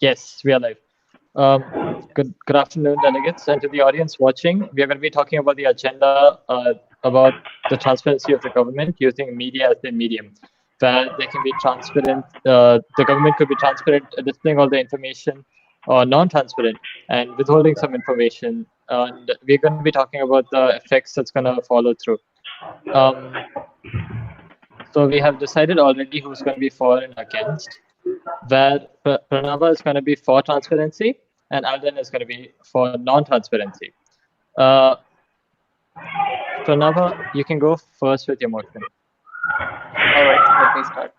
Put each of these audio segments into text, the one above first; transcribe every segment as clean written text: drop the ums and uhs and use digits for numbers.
Yes, we are live. Good afternoon, delegates, and to the audience watching. We are going to be talking about the agenda about the transparency of the government using media as the medium, where they can be transparent. The government could be transparent, displaying all the information, or non-transparent and withholding some information. And we're going to be talking about the effects that's going to follow through. So we have decided already who's going to be for and against, where Pranava is going to be for transparency and Alden is going to be for non-transparency. Pranava, you can go first with your motion. All right, let me start.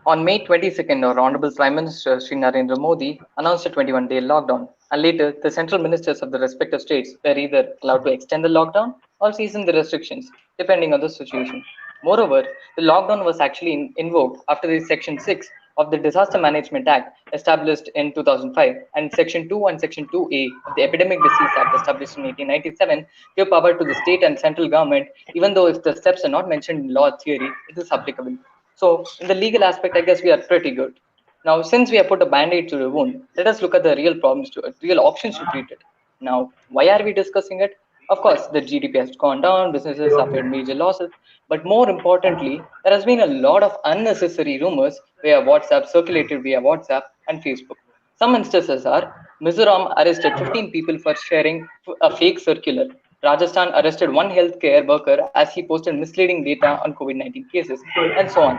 On May 22nd, our Honorable Prime Minister Sri Narendra Modi announced a 21-day lockdown, and later the central ministers of the respective states were either allowed to extend the lockdown or season the restrictions, depending on the situation. Moreover, the lockdown was actually invoked after the Section 6 of the Disaster Management Act established in 2005 and Section 2 and Section 2A of the Epidemic Disease Act established in 1897 give power to the state and central government, even though if the steps are not mentioned in law theory, it is applicable. So in the legal aspect, I guess we are pretty good. Now, since we have put a band-aid to the wound, let us look at the real problems to it, real options to treat it. Now, why are we discussing it? Of course, the GDP has gone down, businesses suffered major losses, but more importantly, there has been a lot of unnecessary rumors via WhatsApp, circulated via WhatsApp and Facebook. Some instances are Mizoram arrested 15 people for sharing a fake circular. Rajasthan arrested one healthcare worker as he posted misleading data on COVID-19 cases, and so on.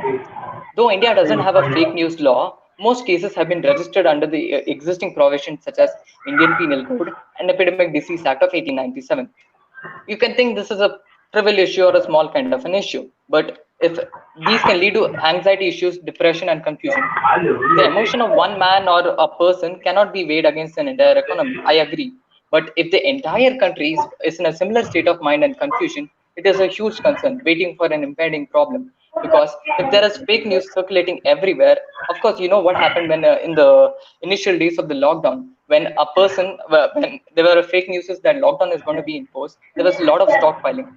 Though India doesn't have a fake news law, most cases have been registered under the existing provisions such as Indian Penal Code and Epidemic Disease Act of 1897. You can think this is a trivial issue or a small kind of an issue, but if these can lead to anxiety issues, depression, and confusion. The emotion of one man or a person cannot be weighed against an entire economy. I agree. But if the entire country is in a similar state of mind and confusion, it is a huge concern waiting for an impending problem. Because if there is fake news circulating everywhere, of course, you know what happened when in the initial days of the lockdown, when a person, when there were fake news that lockdown is going to be imposed, there was a lot of stockpiling.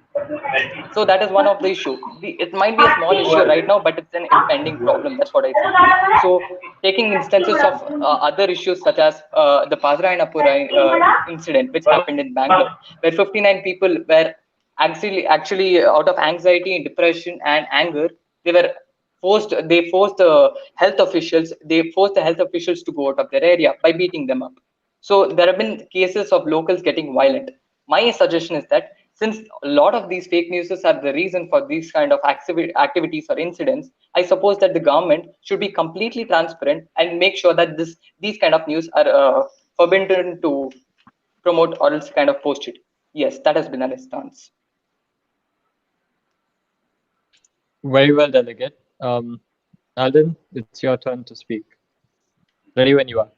So that is one of the issue. It might be a small issue right now, but it's an impending problem. That's what I say. So taking instances of other issues such as the Pazrayanapura incident, which happened in Bangalore, where 59 people were actually out of anxiety, depression, and anger, they were forced. They forced the health officials. They forced the health officials to go out of their area by beating them up. So there have been cases of locals getting violent. My suggestion is that since a lot of these fake news are the reason for these kind of activities or incidents, I suppose that the government should be completely transparent and make sure that these kind of news are forbidden to promote or else kind of post it. Yes, that has been a response. Very well, delegate. Alden, it's your turn to speak. Ready when you are.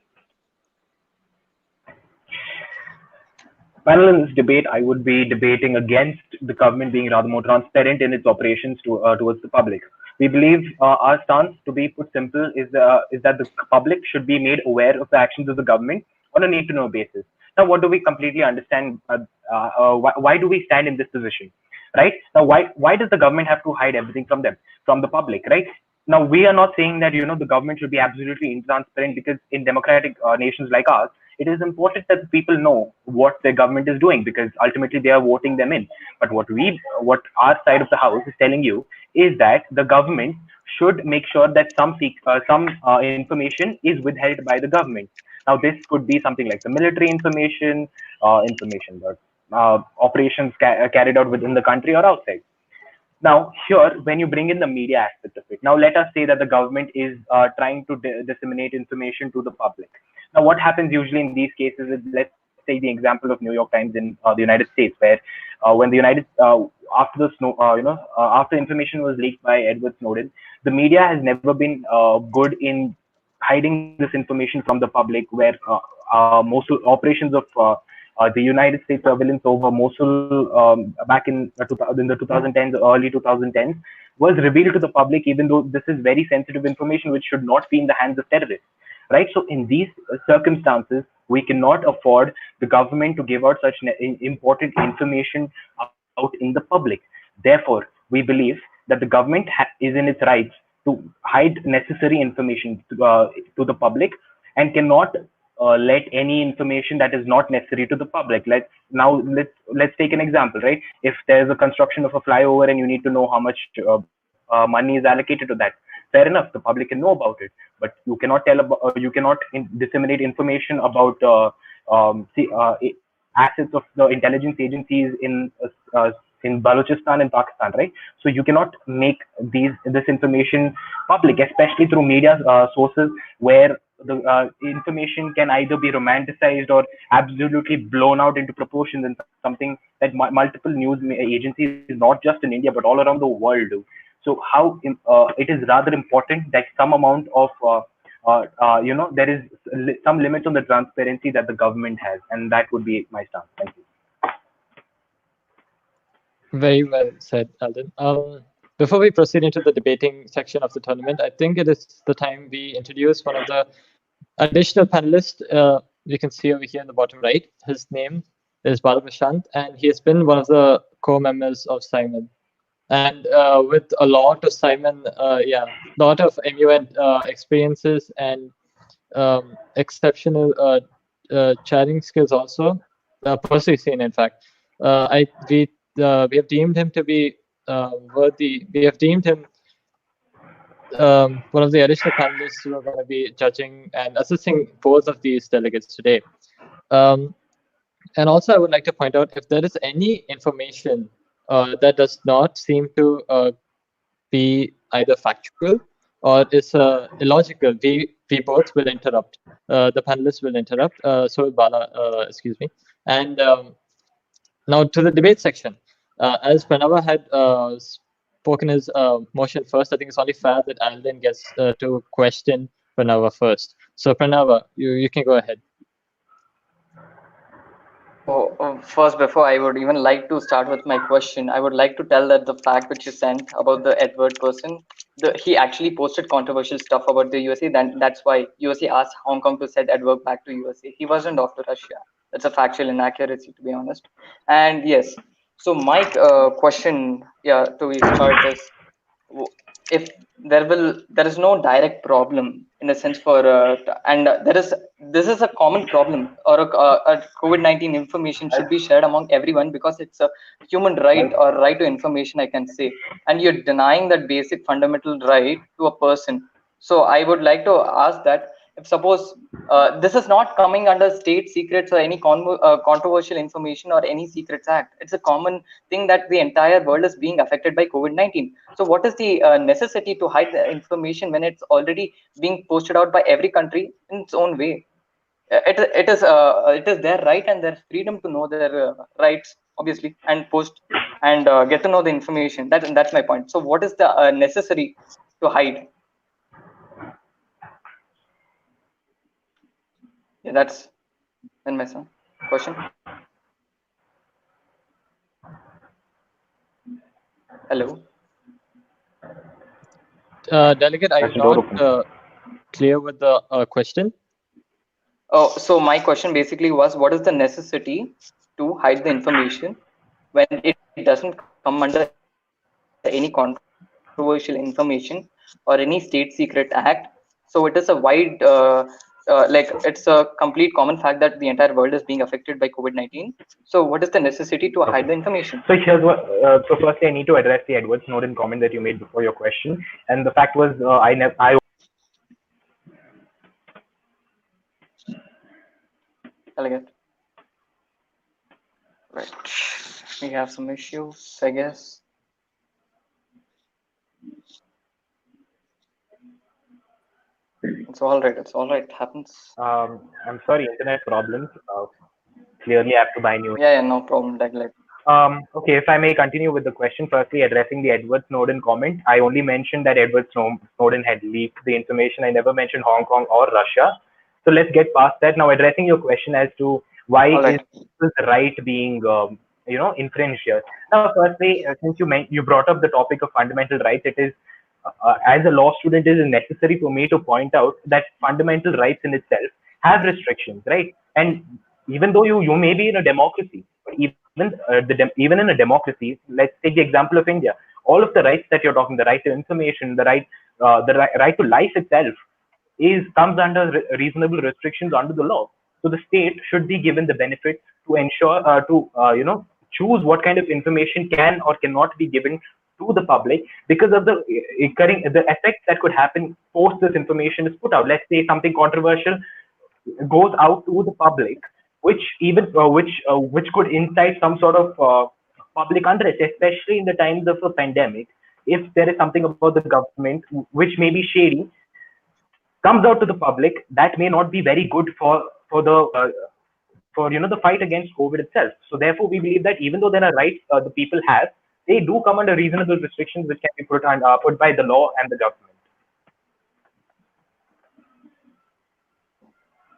Panel, in this debate, I would be debating against the government being rather more transparent in its operations towards the public. We believe our stance, to be put simple, is that the public should be made aware of the actions of the government on a need-to-know basis. Now, what do we completely understand? Why do we stand in this position? Right now, why does the government have to hide everything from the public? Right now, we are not saying that the government should be absolutely intransparent, because in democratic nations like ours, it is important that people know what their government is doing, because ultimately they are voting them in. But what our side of the house is telling you is that the government should make sure that some information is withheld by the government. Now, this could be something like the military information, that operations carried out within the country or outside. Now, here, when you bring in the media aspect of it, now let us say that the government is trying to disseminate information to the public. Now, what happens usually in these cases is, let's take the example of New York Times in the United States, where when after information was leaked by Edward Snowden, the media has never been good in hiding this information from the public, where Mosul operations of the United States surveillance over Mosul back in the 2010s, early 2010s, was revealed to the public, even though this is very sensitive information which should not be in the hands of terrorists. Right? So in these circumstances, we cannot afford the government to give out such important information out in the public. Therefore, we believe that the government is in its rights to hide necessary information to the public, and cannot let any information that is not necessary to the public. Let's take an example, right? If there's a construction of a flyover and you need to know how much money is allocated to that, fair enough, the public can know about it, but you cannot disseminate information about assets of the intelligence agencies in Balochistan and Pakistan, right? So you cannot make this information public, especially through media sources where the information can either be romanticized or absolutely blown out into proportions, and something that multiple news agencies, not just in India but all around the world, do. So how it is rather important that some amount of there is some limits on the transparency that the government has, and that would be my stance. Thank you. Very well said, Alden. Before we proceed into the debating section of the tournament, I think it is the time we introduce one of the additional panelists. You can see over here in the bottom right. His name is Balaprashant, and he has been one of the co-members of SIMUN. And with a lot of SIMUN, lot of MUN experiences and exceptional chatting skills also, personally seen, in fact. We have deemed him to be worthy. We have deemed him one of the additional panelists who are going to be judging and assisting both of these delegates today. And also, I would like to point out, if there is any information that does not seem to be either factual or is illogical, we both will interrupt. The panelists will interrupt. So will Bala, excuse me. And now to the debate section. As Pranava had spoken his motion first, I think it's only fair that Alden gets to question Pranava first. So Pranava, you can go ahead. First, before I would even like to start with my question, I would like to tell that the fact which you sent about the Edward person, he actually posted controversial stuff about the USA. That's why USA asked Hong Kong to send Edward back to USA. He wasn't off to Russia. That's a factual inaccuracy, to be honest. And yes, so my question, to start is, if there is no direct problem in a sense for this is a common problem, or a COVID-19 information should be shared among everyone because it's a human right or right to information, I can say, and you're denying that basic fundamental right to a person. So I would like to ask that, if suppose this is not coming under state secrets or any controversial information or any secrets act, it's a common thing that the entire world is being affected by COVID-19. So what is the necessity to hide the information when it's already being posted out by every country in its own way? It is their right and their freedom to know their rights, obviously, and post and get to know the information. That's my point. So what is the necessary to hide? Yeah, that's in my question. Hello. Delegate, are you not clear with the question? Oh, so my question basically was, what is the necessity to hide the information when it doesn't come under any controversial information or any state secret act? So it is a wide, it's a complete common fact that the entire world is being affected by COVID-19. So what is the necessity to hide the information? So here's what. So firstly, I need to address the Edward Snowden comment that you made before your question. And the fact was, I Elegant. Right. We have some issues, I guess. It's all right. It's all right. It happens. I'm sorry, internet problems. Clearly, I have to buy new. Yeah, no problem. Okay, if I may continue with the question, firstly addressing the Edward Snowden comment, I only mentioned that Edward Snowden had leaked the information. I never mentioned Hong Kong or Russia. So let's get past that. Now, addressing your question as to why is this right being infringed here. Now, firstly, since you brought up the topic of fundamental rights, it is as a law student, it is necessary for me to point out that fundamental rights in itself have restrictions, right? And even though you may be in a democracy, even in a democracy, let's take the example of India. All of the rights that you're talking, the right to information, the right to life itself, comes under reasonable restrictions under the law. So the state should be given the benefit to ensure choose what kind of information can or cannot be given to the public because of the effects that could happen post this information is put out. Let's say something controversial goes out to the public, which could incite some sort of public unrest, especially in the times of a pandemic. If there is something about the government which may be shady, comes out to the public, that may not be very good for the fight against COVID itself. So therefore, we believe that even though there are rights the people have, they do come under reasonable restrictions which can be put by the law and the government.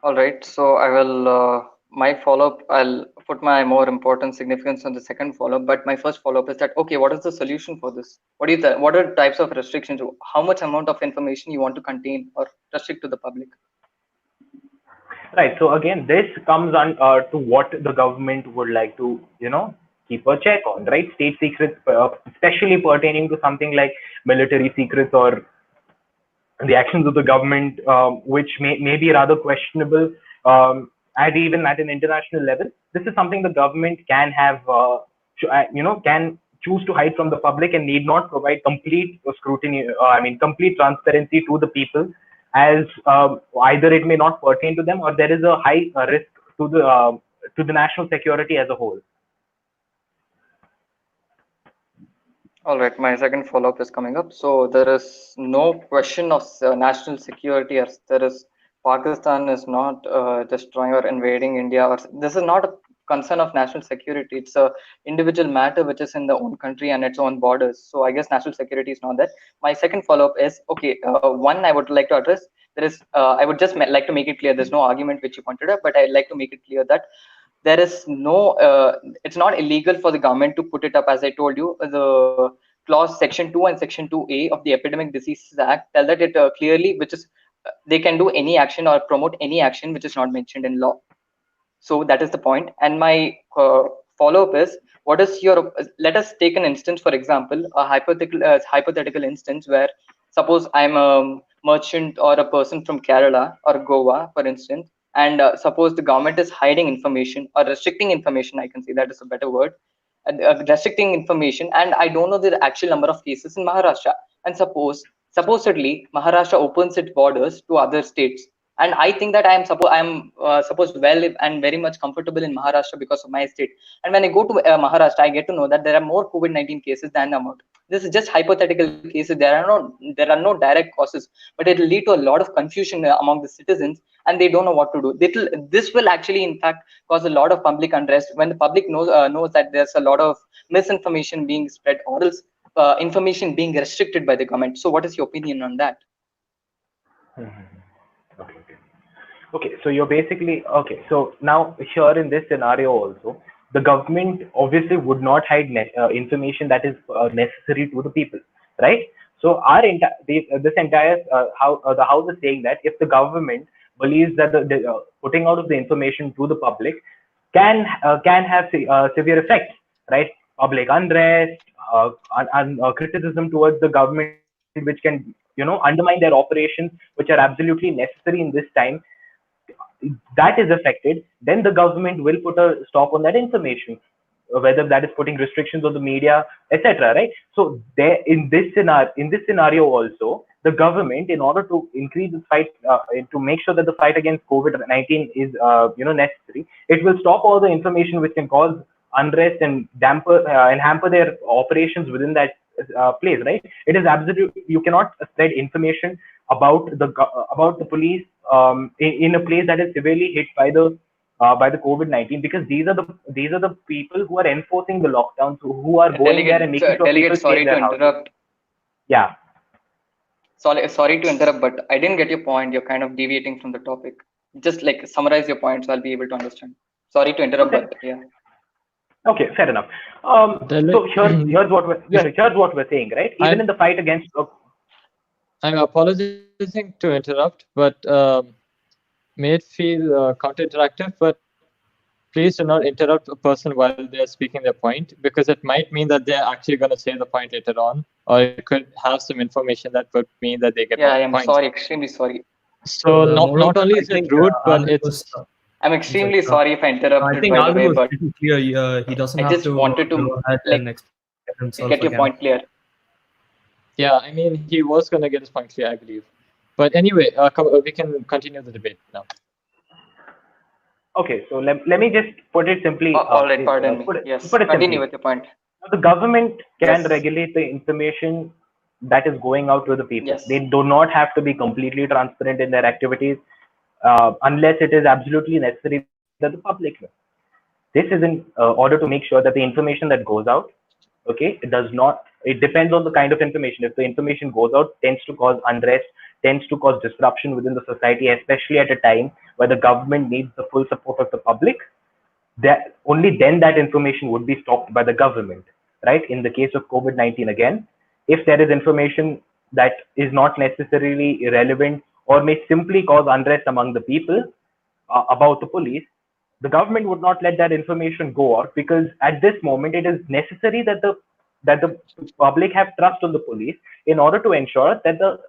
All right, so I will my follow-up. I'll put my more important significance on the second follow-up. But my first follow-up is that okay, what is the solution for this? What are types of restrictions? How much amount of information you want to contain or restrict to the public? Right. So again, this comes on to what the government would like to keep a check on. Right. State secrets, especially pertaining to something like military secrets or the actions of the government, which may be rather questionable even at an international level. This is something the government can have, can choose to hide from the public and need not provide complete scrutiny, complete transparency to the people, as either it may not pertain to them or there is a high risk to the national security as a whole. All right, my second follow-up is coming up. So there is no question of national security, as there is Pakistan is not destroying or invading India, or this is not a concern of national security. It's a individual matter which is in the own country and its own borders. So I guess national security is not that. My second follow-up is okay. One I would like to address. There is I would just like to make it clear. There's no argument which you pointed out, but I'd like to make it clear that there is no. It's not illegal for the government to put it up, as I told you. The clause section 2 and section 2A of the Epidemic Diseases Act tell that it clearly, which is they can do any action or promote any action which is not mentioned in law. So that is the point. And my follow-up is, what is your? Let us take an instance, for example, a hypothetical instance where suppose I'm a merchant or a person from Kerala or Goa, for instance, and suppose the government is hiding information or restricting information. I can say that is a better word. Restricting information, and I don't know the actual number of cases in Maharashtra. And supposedly Maharashtra opens its borders to other states, and I think that I am supposed well and very much comfortable in Maharashtra because of my state. And when I go to Maharashtra, I get to know that there are more COVID-19 cases than the amount. This is just hypothetical cases. There are no direct causes, but it will lead to a lot of confusion among the citizens, and they don't know what to do. This will actually, in fact, cause a lot of public unrest when the public knows that there's a lot of misinformation being spread, or else information being restricted by the government. So, what is your opinion on that? Okay. So you're basically So now here in this scenario also, the government obviously would not hide information that is necessary to the people, right? So this entire the House is saying that if the government believes that the putting out of the information to the public can have severe effects, right? Public unrest, criticism towards the government, which can undermine their operations, which are absolutely necessary in this time, that is affected, then the government will put a stop on that information, whether that is putting restrictions on the media, etc. Right? So there, in this scenario also, the government, in order to increase the fight, to make sure that the fight against COVID-19 is necessary, it will stop all the information which can cause unrest and hamper their operations within that place. Right? It is absolute. You cannot spread information about the police in a place that is severely hit by the COVID-19, because these are the people who are enforcing the lockdowns, who are going there and making sure people stay in their houses. Yeah. Sorry to interrupt, but I didn't get your point. You're kind of deviating from the topic. Just like summarize your point, so I'll be able to understand. Sorry to interrupt, okay. But yeah. Okay, fair enough. So here's what we're saying, right? Even in the fight against. I'm apologizing to interrupt, but may it feel counter-interactive, but please do not interrupt a person while they're speaking their point, because it might mean that they're actually going to say the point later on, or it could have some information that would mean that they get I am point. sorry, extremely sorry. So not only is it rude, but Alden it's was, I'm extremely sorry, sorry if I I interrupted, think by the Alden way, was but pretty clear. He doesn't I have just to wanted to go ahead and explain himself get your again. point clear. yeah. I mean, he was gonna get his point clear, I believe. But anyway, we can continue the debate now. Okay, so let me just put it simply. All right, pardon me. Yes, Put it continue simply. with your point. Now, the government can Yes. regulate the information that is going out to the people. Yes. They do not have to be completely transparent in their activities unless it is absolutely necessary that the public know. This is in order to make sure that the information that goes out, okay, it depends on the kind of information. If the information goes out, tends to cause unrest, tends to cause disruption within the society, especially at a time where the government needs the full support of the public, that only then that information would be stopped by the government, right? In the case of COVID-19, again, if there is information that is not necessarily irrelevant or may simply cause unrest among the people about the police, the government would not let that information go out, because at this moment it is necessary that the public have trust on the police in order to ensure that the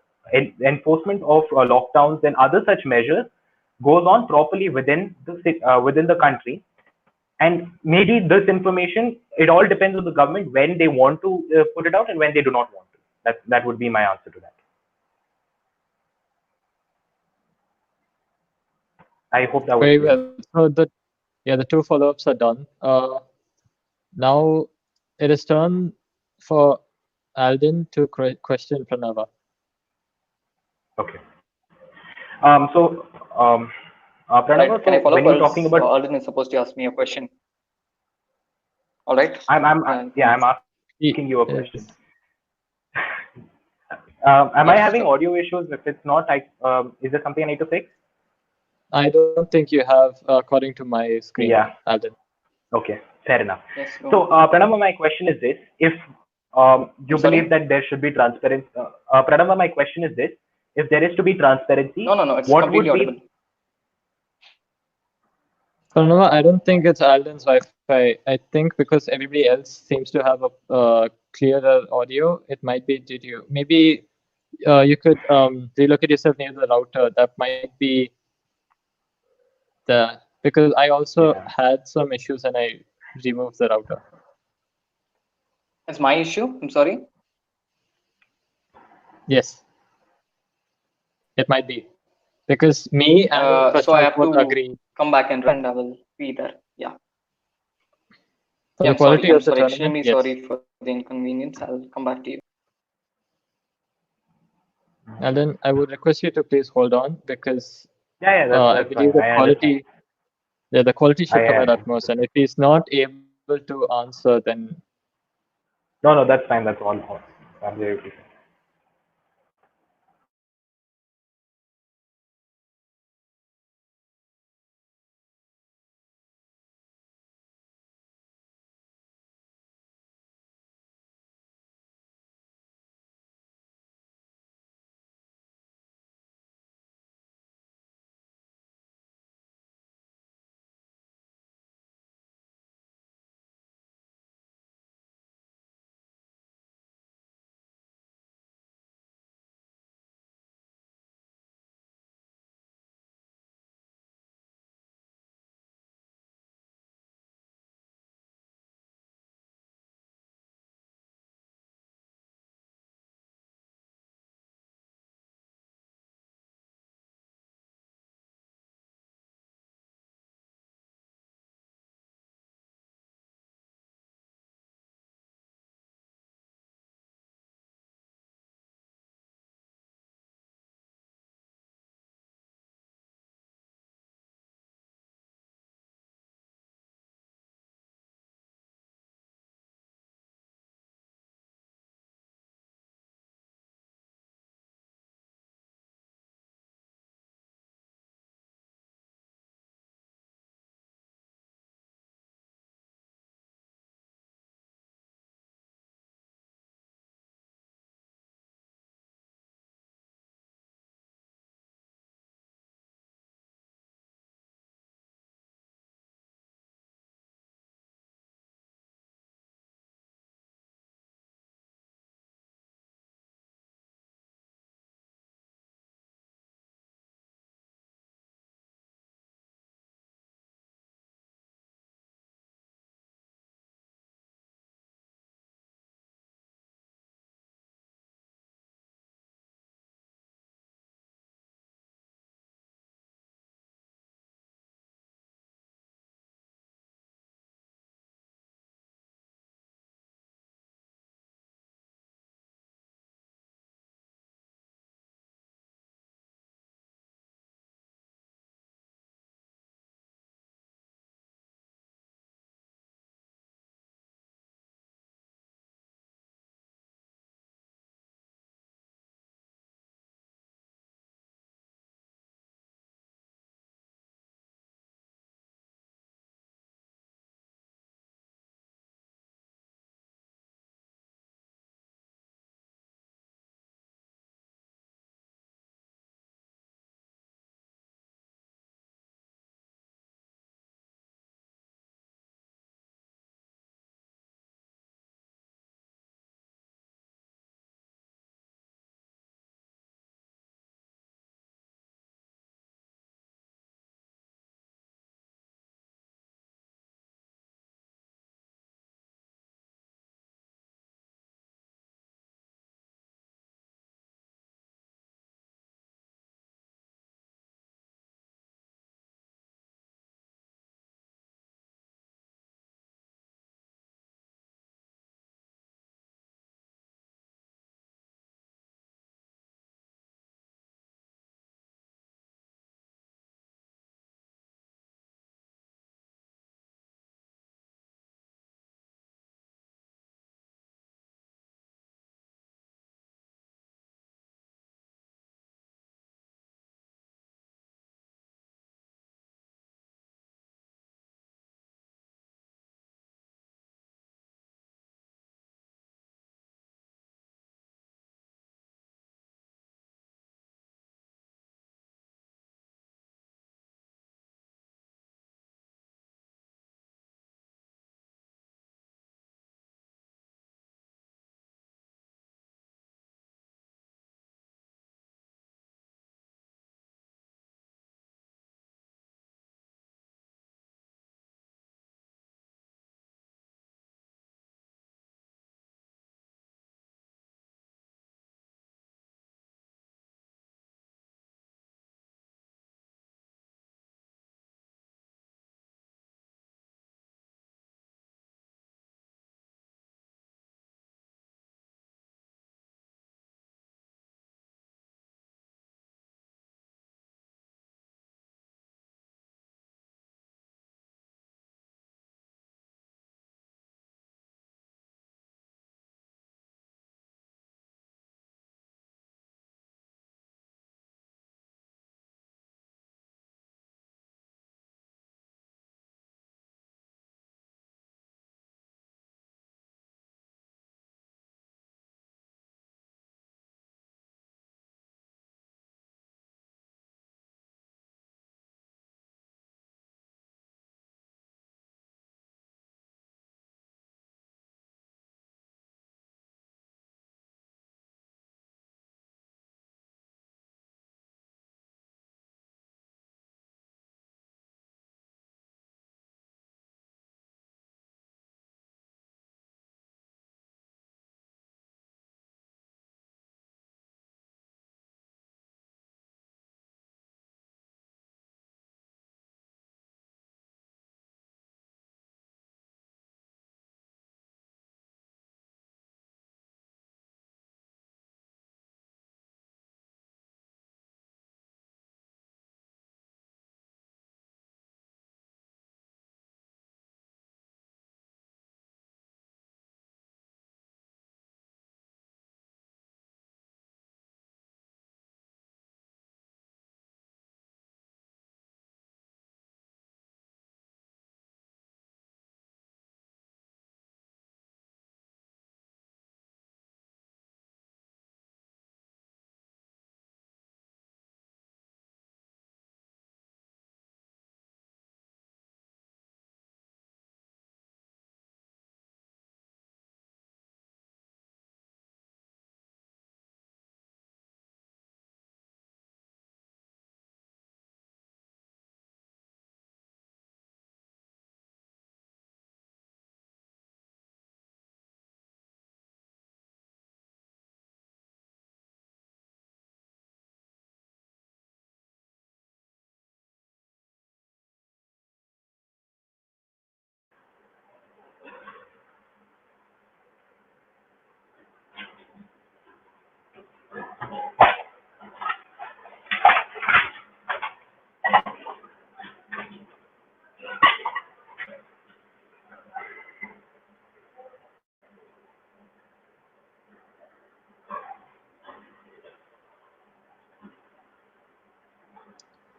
enforcement of lockdowns and other such measures goes on properly within the country. And maybe this information, it all depends on the government when they want to put it out and when they do not want to. That would be my answer to that. I hope that was Very clear. well. So the two follow-ups are done. Now it is turn for Alden to question Pranava. Okay. So Pranava, Right. Can I so follow when up, you're or talking else about, Alden is supposed to ask me a question? All right. I'm asking you a question. Am I Yes. having Sure. audio issues? If it's not, is there something I need to fix? I don't think you have, according to my screen, Yeah. Alden. Okay. Fair enough. Yes. Go So, on. Pranava, my question is this: if you I'm sorry? believe that there should be transparency, Pranava, my question is this: if there is to be transparency, No. It's what completely would audible. be? Pranava, I don't think it's Alden's Wi-Fi. I think because everybody else seems to have a clearer audio, it might be due to you. Maybe you could relocate yourself near the router. That might be because I also Yeah. had some issues and I removed the router. It's my issue. I'm sorry. Yes, it might be because me and So I Prashant have both to agree come back and I will be there. Yeah. for Yeah. the quality I'm of the sorry. tournament. Extremely Yes, sorry for the inconvenience. I'll come back to you. Alden, I would request you to please hold on because Yeah. I That's fine. believe the I understand. quality, yeah, the quality should come I at utmost, and if he's not able to answer, then No, that's fine. That's all. Absolutely fine.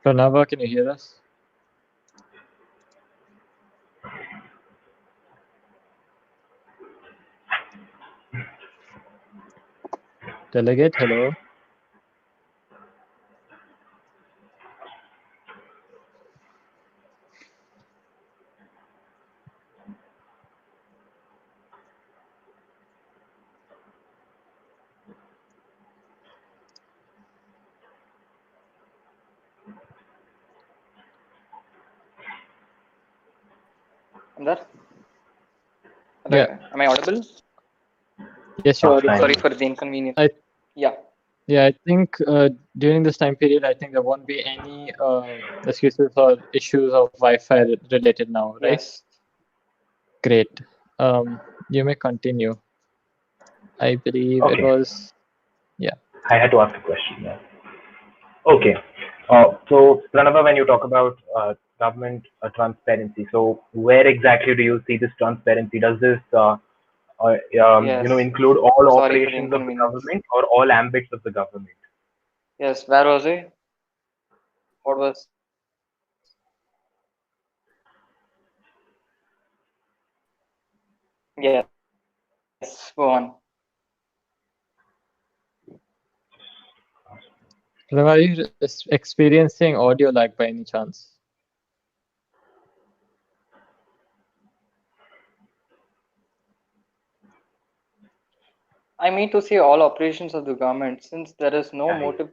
Pranava, can you hear us? Delegate, hello. I'm there. Yeah. Am I audible? Yes, you're audible. Sorry for the inconvenience. Yeah. Yeah, I think during this time period, I think there won't be any excuses or issues of Wi-Fi related now, right? Yes. Great. You may continue. I believe it Okay. was, yeah. I had to ask a question. Yeah. Okay. So, Pranava, when you talk about government transparency, so where exactly do you see this transparency? Does this, Yes. include all Sorry for the operations of the inconvenience. government or all ambits of the government? Yes. Where was I? What was? Yes. Go on. Are you experiencing audio lag by any chance? I mean to say all operations of the government, since there is no motive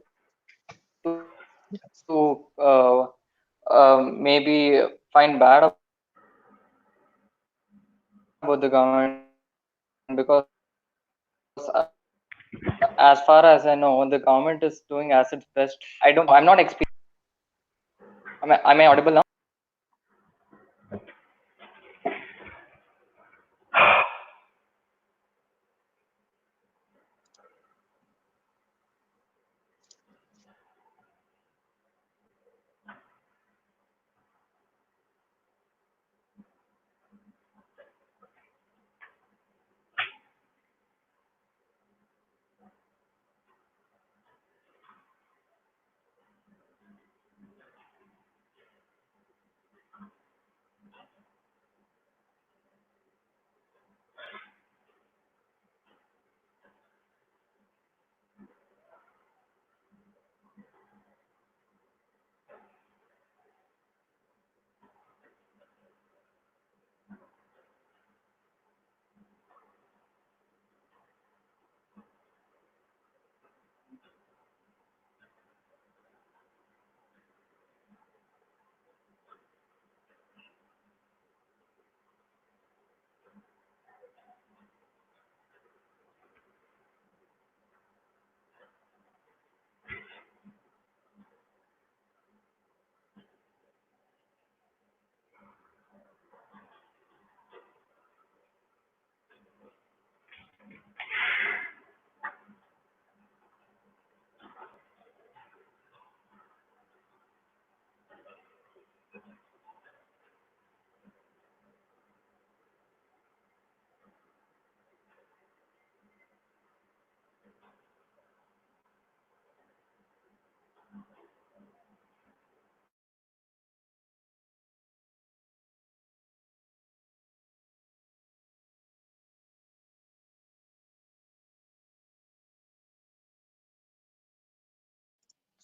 to maybe find bad about the government, because as far as I know, the government is doing as its best. I'm not experiencing. Am I audible now?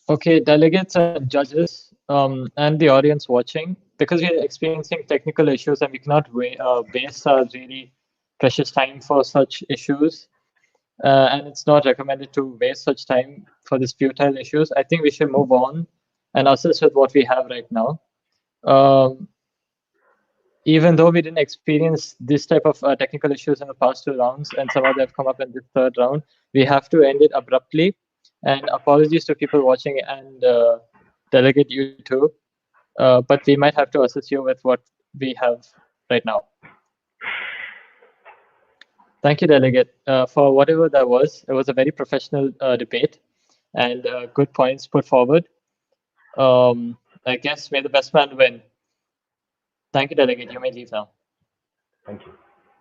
Okay, delegates and judges, and the audience watching, because we're experiencing technical issues and we cannot waste our really precious time for such issues, and it's not recommended to waste such time for these futile issues, I think we should move on and assess with what we have right now. Even though we didn't experience this type of technical issues in the past two rounds, and some of them have come up in this third round, we have to end it abruptly. And apologies to people watching and delegate you too, but we might have to assist you with what we have right now. Thank you, delegate, for whatever that was. It was a very professional debate and good points put forward. I guess may the best man win. Thank you, delegate. You may leave now. Thank you.